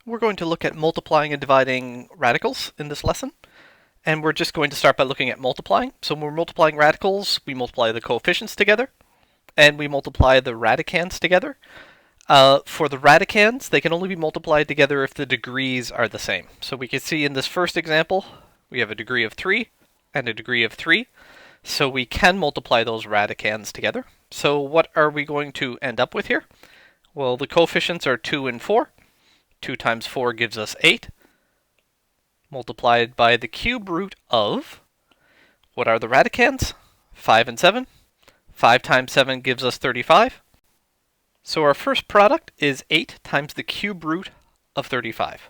We're going to look at multiplying and dividing radicals in this lesson. And we're just going to start by looking at multiplying. So when we're multiplying radicals, we multiply the coefficients together, and we multiply the radicands together. For the radicands, they can only be multiplied together if the degrees are the same. So we can see in this first example, we have a degree of 3 and a degree of 3. So we can multiply those radicands together. So what are we going to end up with here? Well, the coefficients are 2 and 4. 2 times 4 gives us 8, multiplied by the cube root of, what are the radicands? 5 and 7. 5 times 7 gives us 35. So our first product is 8 times the cube root of 35.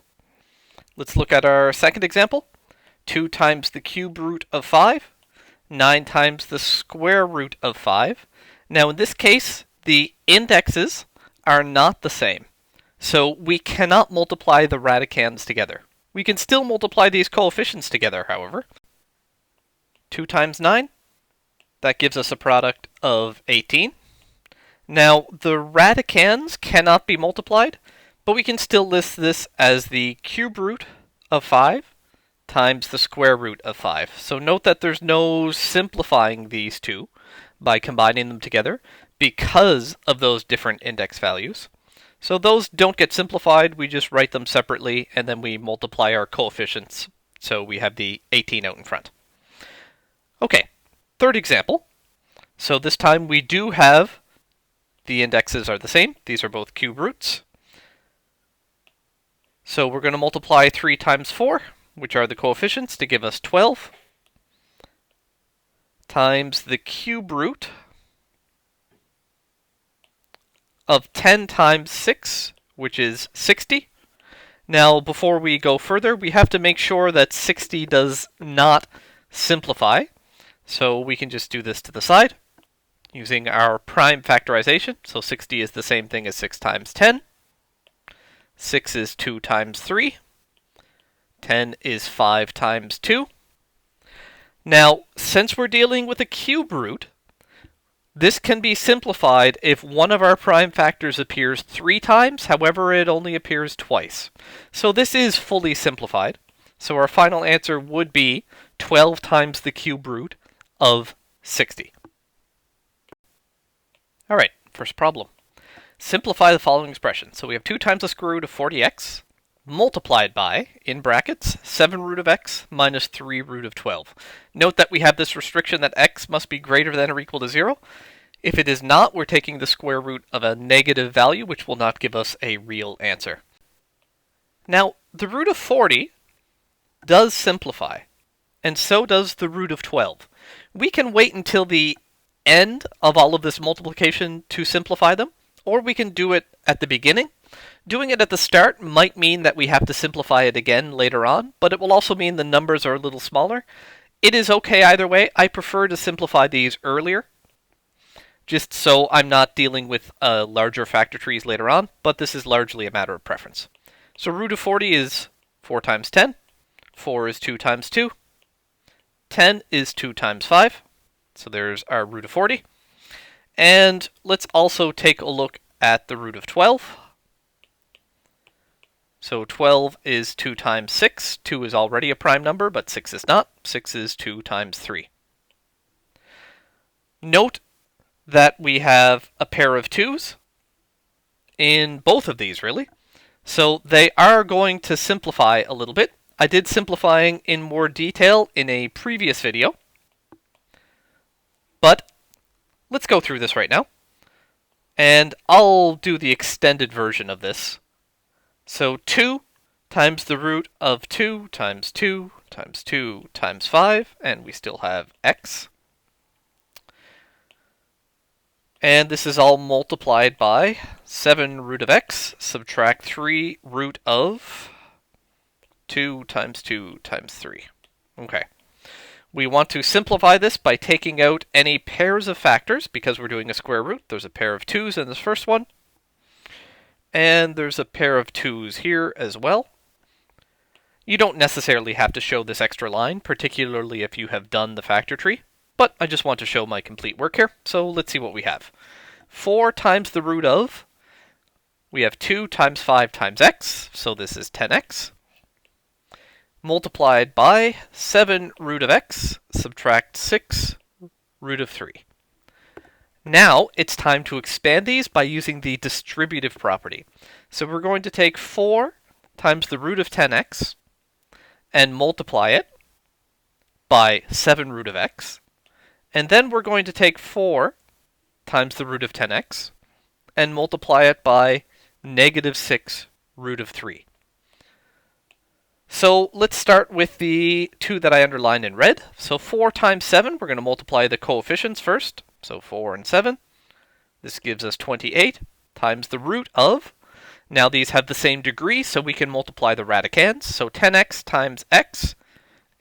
Let's look at our second example. 2 times the cube root of 5. 9 times the square root of 5. Now in this case, the indexes are not the same. So we cannot multiply the radicands together. We can still multiply these coefficients together, however. 2 times 9, that gives us a product of 18. Now, the radicands cannot be multiplied, but we can still list this as the cube root of 5 times the square root of 5. So note that there's no simplifying these two by combining them together because of those different index values. So those don't get simplified, we just write them separately, and then we multiply our coefficients, so we have the 18 out in front. Okay, third example. So this time we do have the indexes are the same. These are both cube roots. So we're going to multiply 3 times 4, which are the coefficients, to give us 12, times the cube root of 10 times 6, which is 60. Now, before we go further, we have to make sure that 60 does not simplify. So we can just do this to the side using our prime factorization. So 60 is the same thing as 6 times 10. 6 is 2 times 3. 10 is 5 times 2. Now, since we're dealing with a cube root, this can be simplified if one of our prime factors appears 3 times, however it only appears twice. So this is fully simplified. So our final answer would be 12 times the cube root of 60. Alright, first problem. Simplify the following expression. So we have 2 times the square root of 40x multiplied by, in brackets, 7 root of x minus 3 root of 12. Note that we have this restriction that x must be greater than or equal to 0. If it is not, we're taking the square root of a negative value, which will not give us a real answer. Now, the root of 40 does simplify, and so does the root of 12. We can wait until the end of all of this multiplication to simplify them, or we can do it at the beginning. Doing it at the start might mean that we have to simplify it again later on, but it will also mean the numbers are a little smaller. It is okay either way. I prefer to simplify these earlier, just so I'm not dealing with larger factor trees later on, but this is largely a matter of preference. So root of 40 is 4 times 10. 4 is 2 times 2. 10 is 2 times 5. So there's our root of 40. And let's also take a look at the root of 12. So 12 is 2 times 6. 2 is already a prime number, but 6 is not. 6 is 2 times 3. Note that we have a pair of 2's in both of these, really. So they are going to simplify a little bit. I did simplifying in more detail in a previous video, but let's go through this right now. And I'll do the extended version of this. So 2 times the root of 2 times 2 times 2 times 5, and we still have x. And this is all multiplied by 7 root of x, subtract 3 root of 2 times 2 times 3. Okay. We want to simplify this by taking out any pairs of factors, because we're doing a square root. There's a pair of 2's in this first one. And there's a pair of 2's here as well. You don't necessarily have to show this extra line, particularly if you have done the factor tree. But I just want to show my complete work here, so let's see what we have. 4 times the root of we have 2 times 5 times x, so this is 10x, multiplied by 7 root of x, subtract 6 root of 3. Now it's time to expand these by using the distributive property. So we're going to take 4 times the root of 10x and multiply it by 7 root of x. And then we're going to take 4 times the root of 10x and multiply it by negative 6 root of 3. So let's start with the two that I underlined in red. So 4 times 7, we're going to multiply the coefficients first. So 4 and 7. This gives us 28 times the root of. Now these have the same degree, so we can multiply the radicands. So 10x times x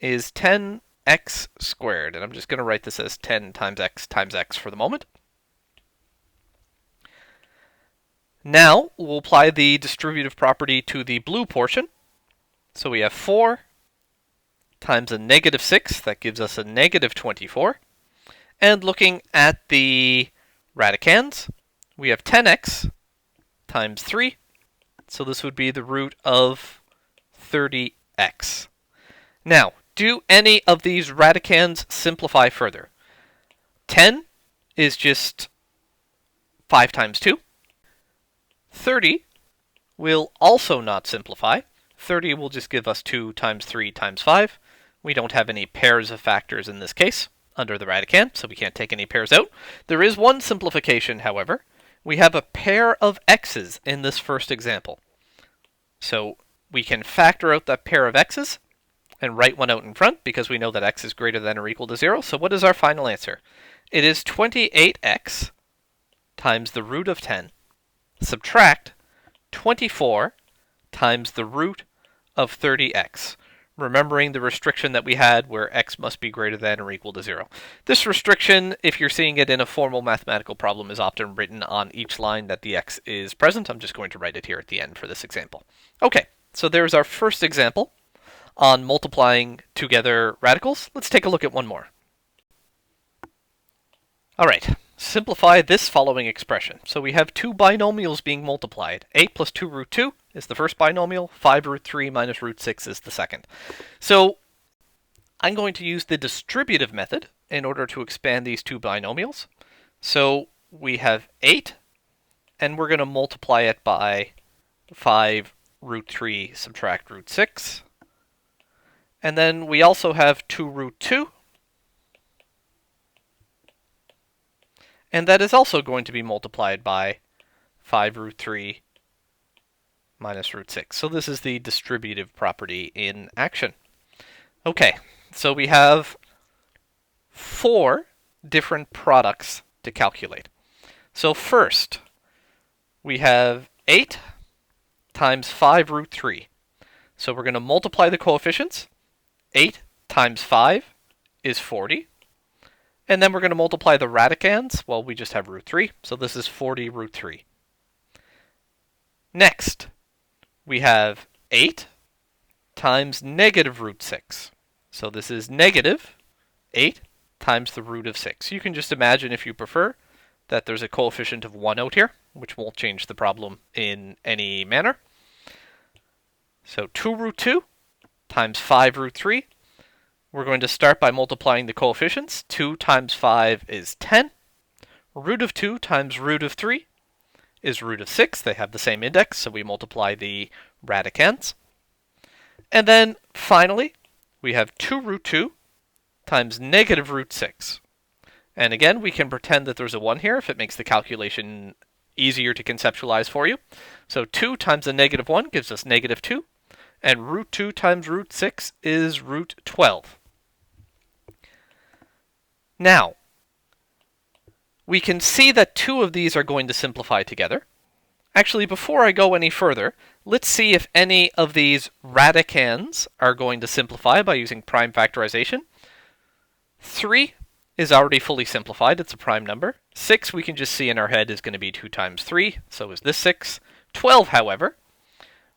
is 10x squared. And I'm just going to write this as 10 times x for the moment. Now we'll apply the distributive property to the blue portion. So we have 4 times a negative 6. That gives us a negative 24. And looking at the radicands, we have 10x times 3. So this would be the root of 30x. Now, do any of these radicands simplify further? 10 is just 5 times 2. 30 will also not simplify. 30 will just give us 2 times 3 times 5. We don't have any pairs of factors in this case under the radicand, so we can't take any pairs out. There is one simplification, however. We have a pair of x's in this first example. So we can factor out that pair of x's and write one out in front because we know that x is greater than or equal to 0. So what is our final answer? It is 28x times the root of 10 subtract 24 times the root of 30x, remembering the restriction that we had where x must be greater than or equal to 0. This restriction, if you're seeing it in a formal mathematical problem, is often written on each line that the x is present. I'm just going to write it here at the end for this example. Okay, so there's our first example on multiplying together radicals. Let's take a look at one more. All right, simplify this following expression. So we have two binomials being multiplied. 8 plus 2 root 2 is the first binomial. 5 root 3 minus root 6 is the second. So I'm going to use the distributive method in order to expand these two binomials. So we have 8, and we're going to multiply it by 5 root 3 subtract root 6. And then we also have 2 root 2. And that is also going to be multiplied by 5 root 3 minus root 6. So this is the distributive property in action. Okay, so we have 4 different products to calculate. So first, we have 8 times 5 root 3. So we're going to multiply the coefficients. 8 times 5 is 40. And then we're going to multiply the radicands. Well, we just have root 3, so this is 40 root 3. Next, we have 8 times negative root 6. So this is negative 8 times the root of 6. You can just imagine, if you prefer, that there's a coefficient of 1 out here, which won't change the problem in any manner. So 2 root 2 times 5 root 3. We're going to start by multiplying the coefficients. 2 times 5 is 10. Root of 2 times root of 3 is root of 6. They have the same index, so we multiply the radicands. And then finally, we have 2 root 2 times negative root 6. And again, we can pretend that there's a 1 here if it makes the calculation easier to conceptualize for you. So 2 times a negative 1 gives us negative 2. And root 2 times root 6 is root 12. Now, we can see that 2 of these are going to simplify together. Actually, before I go any further, let's see if any of these radicands are going to simplify by using prime factorization. 3 is already fully simplified. It's a prime number. 6 we can just see in our head is going to be 2 times 3. So is this 6. 12, however,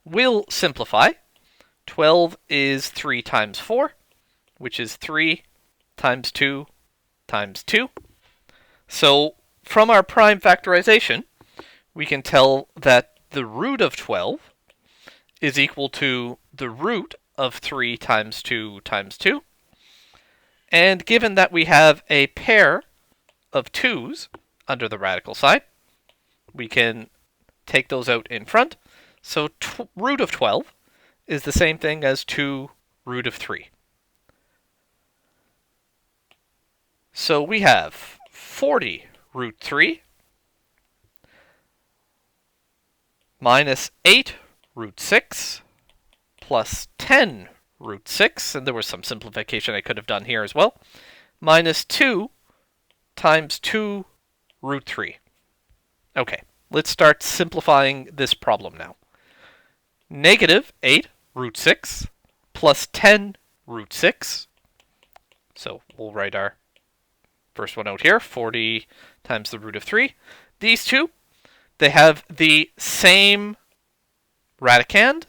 will simplify. 12 is 3 times 4, which is 3 times 2 times 2. So from our prime factorization, we can tell that the root of 12 is equal to the root of 3 times 2 times 2. And given that we have a pair of 2's under the radical sign, we can take those out in front. So root of 12 is the same thing as 2 root of 3. So we have 40 root 3 minus 8 root 6 plus 10 root 6, and there was some simplification I could have done here as well, minus 2 times 2 root 3. Okay, let's start simplifying this problem now. Negative 8 root 6 plus 10 root 6. So we'll write our first one out here, 40 times the root of 3. These two, they have the same radicand,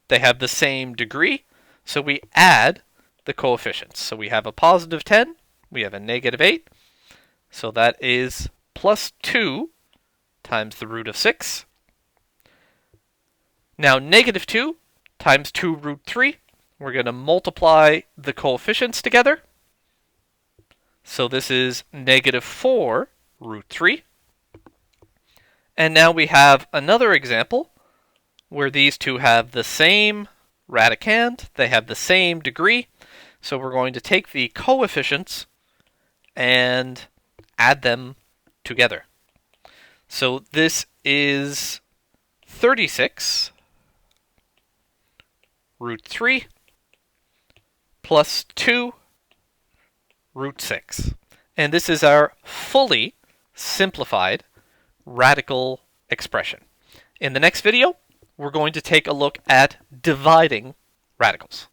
they have the same degree, so we add the coefficients. So we have a positive 10, we have a negative 8, so that is plus 2 times the root of 6. Now negative 2 times 2 root 3, we're going to multiply the coefficients together. So this is negative 4 root 3. And now we have another example where these two have the same radicand, they have the same degree. So we're going to take the coefficients and add them together. So this is 36 root 3 plus 2 root 6. And this is our fully simplified radical expression. In the next video, we're going to take a look at dividing radicals.